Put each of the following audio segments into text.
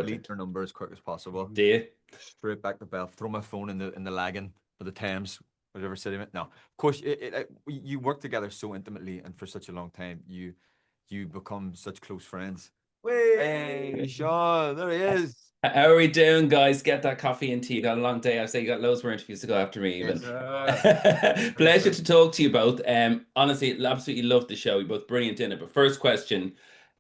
delete their number as quick as possible. Do you? Straight back to Belfast. Throw my phone in the lagging or the Thames, whatever city. No, of course, you work together so intimately and for such a long time. You become such close friends. Hey, Sean, there he is. How are we doing, guys? Get that coffee and tea. You got a long day. I say you got loads more interviews to go after me, even. Pleasure to talk to you both. Honestly, absolutely love the show. You're both brilliant in it. But first question,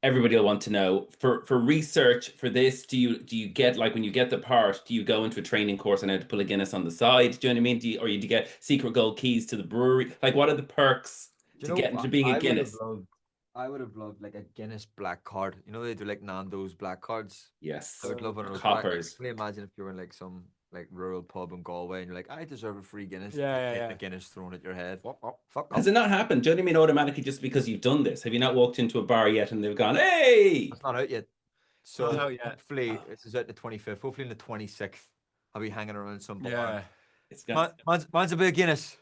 everybody will want to know for research for this, do you get, like, when you get the part, do you go into a training course on how to pull a Guinness on the side? Do you know what I mean? Or do you get secret gold keys to the brewery? Like, what are the perks to get into being a Guinness? I would have loved like a Guinness black card. You know they do like Nando's black cards. Yes. I would love one of those. Coppers. Black. Imagine if you were in like some like rural pub in Galway and you're like, I deserve a free Guinness. Yeah. A Guinness thrown at your head. Has it not happened? Do you know what I mean? Automatically, just because you've done this, have you not walked into a bar yet and they've gone, "Hey"? It's not out yet. So hopefully this is out the 25th. Hopefully in the 26th, I'll be hanging around some bar. Yeah. It's gonna... Man's a bit of Guinness.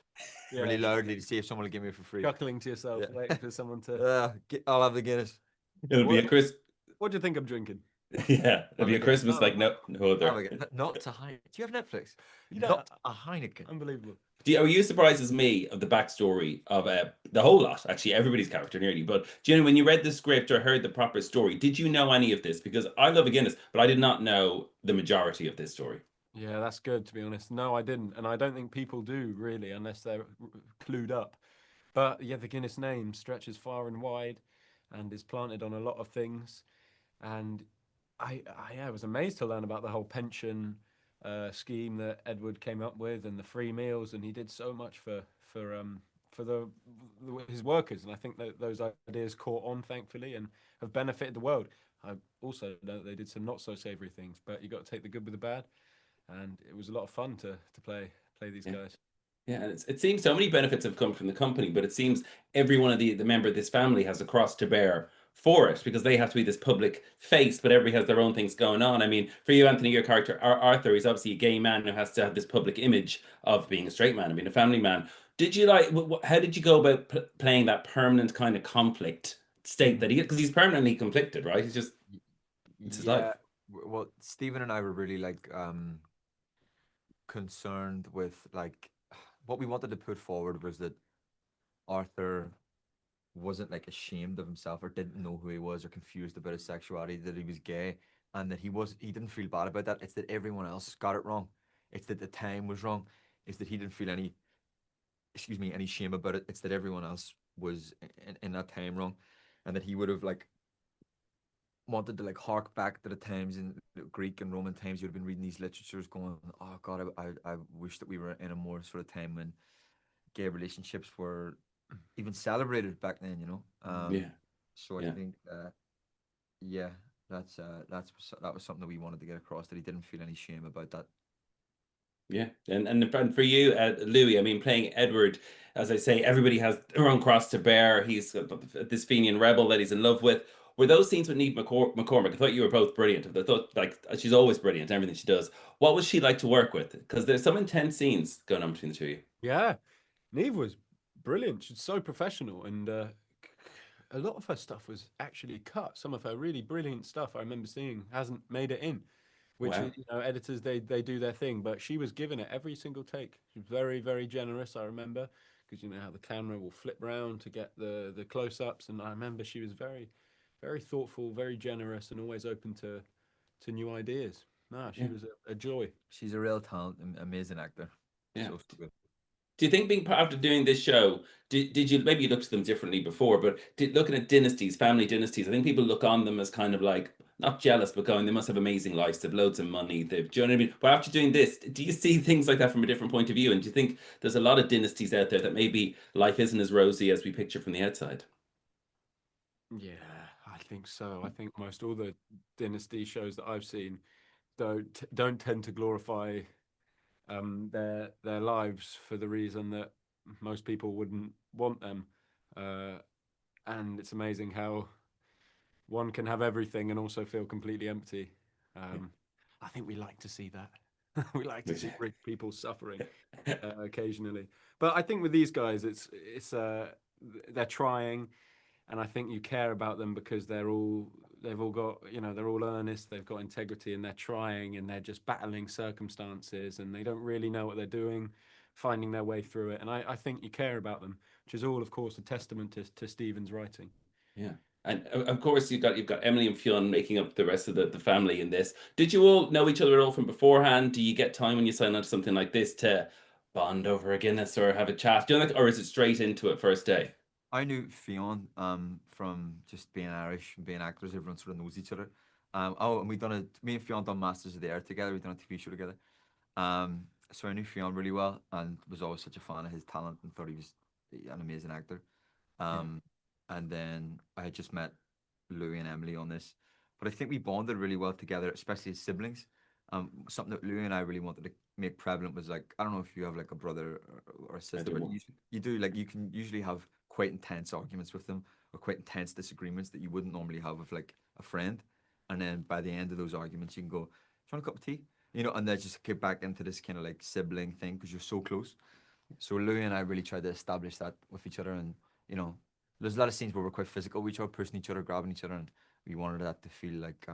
Yeah. Really loudly to see if someone will give me it for free. Chuckling to yourself, waiting for someone to. I'll have the Guinness. It'll be a Chris. What do you think I'm drinking? Yeah, it'll be a Christmas like no other. Not to Heineken. Do you have Netflix? Not a Heineken. Unbelievable. Are you surprised as me of the backstory of the whole lot? Actually, everybody's character nearly. But do you know when you read the script or heard the proper story, did you know any of this? Because I love a Guinness, but I did not know the majority of this story. Yeah, that's good, to be honest. No, I didn't. And I don't think people do, really, unless they're clued up. But yeah, the Guinness name stretches far and wide and is planted on a lot of things. And I was amazed to learn about the whole pension scheme that Edward came up with and the free meals. And he did so much for his workers. And I think that those ideas caught on, thankfully, and have benefited the world. I also know that they did some not so savory things, but you got to take the good with the bad. And it was a lot of fun to play these guys. Yeah, and it seems so many benefits have come from the company, but it seems every one of the member of this family has a cross to bear for it, because they have to be this public face, but everybody has their own things going on. I mean, for you, Anthony, your character, Arthur, is obviously a gay man who has to have this public image of being a straight man and being a family man. Did you how did you go about playing that permanent kind of conflict state that because he's permanently conflicted, right? It's his life. Well, Stephen and I were really like concerned with like what we wanted to put forward was that Arthur wasn't like ashamed of himself or didn't know who he was or confused about his sexuality, that he was gay, and that he didn't feel bad about that. It's that everyone else got it wrong. It's that the time was wrong. It's that he didn't feel any shame about it. It's that everyone else was in that time wrong, and that he would have like wanted to like hark back to the times in Greek and Roman times. You'd have been reading these literatures going, oh God, I wish that we were in a more sort of time when gay relationships were even celebrated back then, you know. So I think that was something that we wanted to get across, that he didn't feel any shame about that. Yeah, and for you, Louis, I mean, playing Edward, as I say, everybody has their own cross to bear. He's this Fenian rebel that he's in love with. Were those scenes with Niamh McCormack? I thought you were both brilliant. I thought, like, she's always brilliant in everything she does. What was she like to work with? Because there's some intense scenes going on between the two of you. Yeah, Niamh was brilliant. She's so professional, and a lot of her stuff was actually cut. Some of her really brilliant stuff I remember seeing hasn't made it in, which you know, editors they do their thing, but she was giving it every single take. She was very, very generous. I remember, because you know how the camera will flip round to get the close-ups, and I remember she was very, very thoughtful, very generous, and always open to new ideas. No, she was a joy. She's a real talent, amazing actor. Yeah. So good. Do you think after doing this show, did you, maybe you looked at them differently before, but looking at dynasties, family dynasties, I think people look on them as kind of like, not jealous, but going, they must have amazing lives, they've loads of money, do you know what I mean? But after doing this, do you see things like that from a different point of view? And do you think there's a lot of dynasties out there that maybe life isn't as rosy as we picture from the outside? Yeah, I think so. I think most all the dynasty shows that I've seen don't tend to glorify their lives for the reason that most people wouldn't want them, and it's amazing how one can have everything and also feel completely empty. I think we like to see that. We like to see rich people suffering occasionally, but I think with these guys, it's they're trying, and I think you care about them because they're all they've all got, you know, they're all earnest, they've got integrity, and they're trying, and they're just battling circumstances, and they don't really know what they're doing, finding their way through it. And I think you care about them, which is all, of course, a testament to Stephen's writing. Yeah. And of course, you've got Emily and Fionn making up the rest of the family in this. Did you all know each other at all from beforehand? Do you get time when you sign on to something like this to bond over a Guinness or have a chat? Do you know, like, or is it straight into it first day? I knew Fionn from just being Irish and being actors. Everyone sort of knows each other. Oh, and me and Fionn done Masters of the Air together. We've done a TV show together. So I knew Fionn really well and was always such a fan of his talent and thought he was an amazing actor. And then I had just met Louis and Emily on this, but I think we bonded really well together, especially as siblings. Something that Louis and I really wanted to make prevalent was, like, I don't know if you have like a brother or a sister, but you do, like, you can usually have quite intense arguments with them or quite intense disagreements that you wouldn't normally have with like a friend. And then by the end of those arguments, you can go, "Do you want a cup of tea?" You know, and then just get back into this kind of like sibling thing because you're so close. So Louis and I really tried to establish that with each other, and you know, there's a lot of scenes where we're quite physical with each other, pushing each other, grabbing each other, and we wanted that to feel like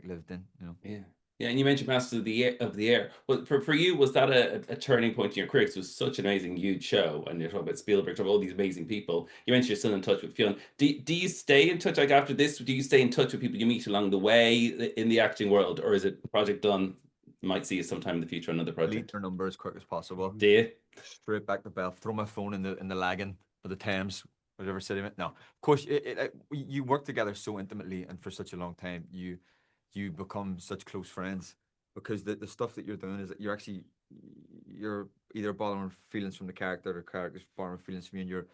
lived in, you know. Yeah. Yeah, and you mentioned Masters of the Air. Well, for you, was that a turning point in your career? 'Cause it was such an amazing, huge show, and you're talking about Spielberg, talking about all these amazing people. You mentioned you're still in touch with Fionn. Do you stay in touch, like, after this? Do you stay in touch with people you meet along the way in the acting world, or is it a project done? You might see you sometime in the future on another Delete project. their number as quick as possible. Do you? Straight back to Belfast. Throw my phone in the Lagan or the Thames, whatever city. No, of course, you work together so intimately and for such a long time. You become such close friends because the stuff that you're doing is that you're either borrowing feelings from the character or characters borrowing feelings from you, and you're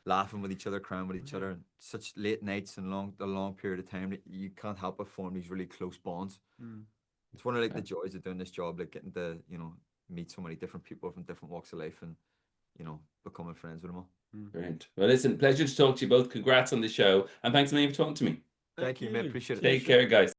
laughing with each other, crying with each other, and such late nights and a long period of time that you can't help but form these really close bonds. It's one of like the joys of doing this job, like getting to, you know, meet so many different people from different walks of life and, you know, becoming friends with them all. Brilliant. Well, listen, pleasure to talk to you both. Congrats on the show, and thanks a million for talking to me. Thank you, mate. Appreciate it. Take care, guys.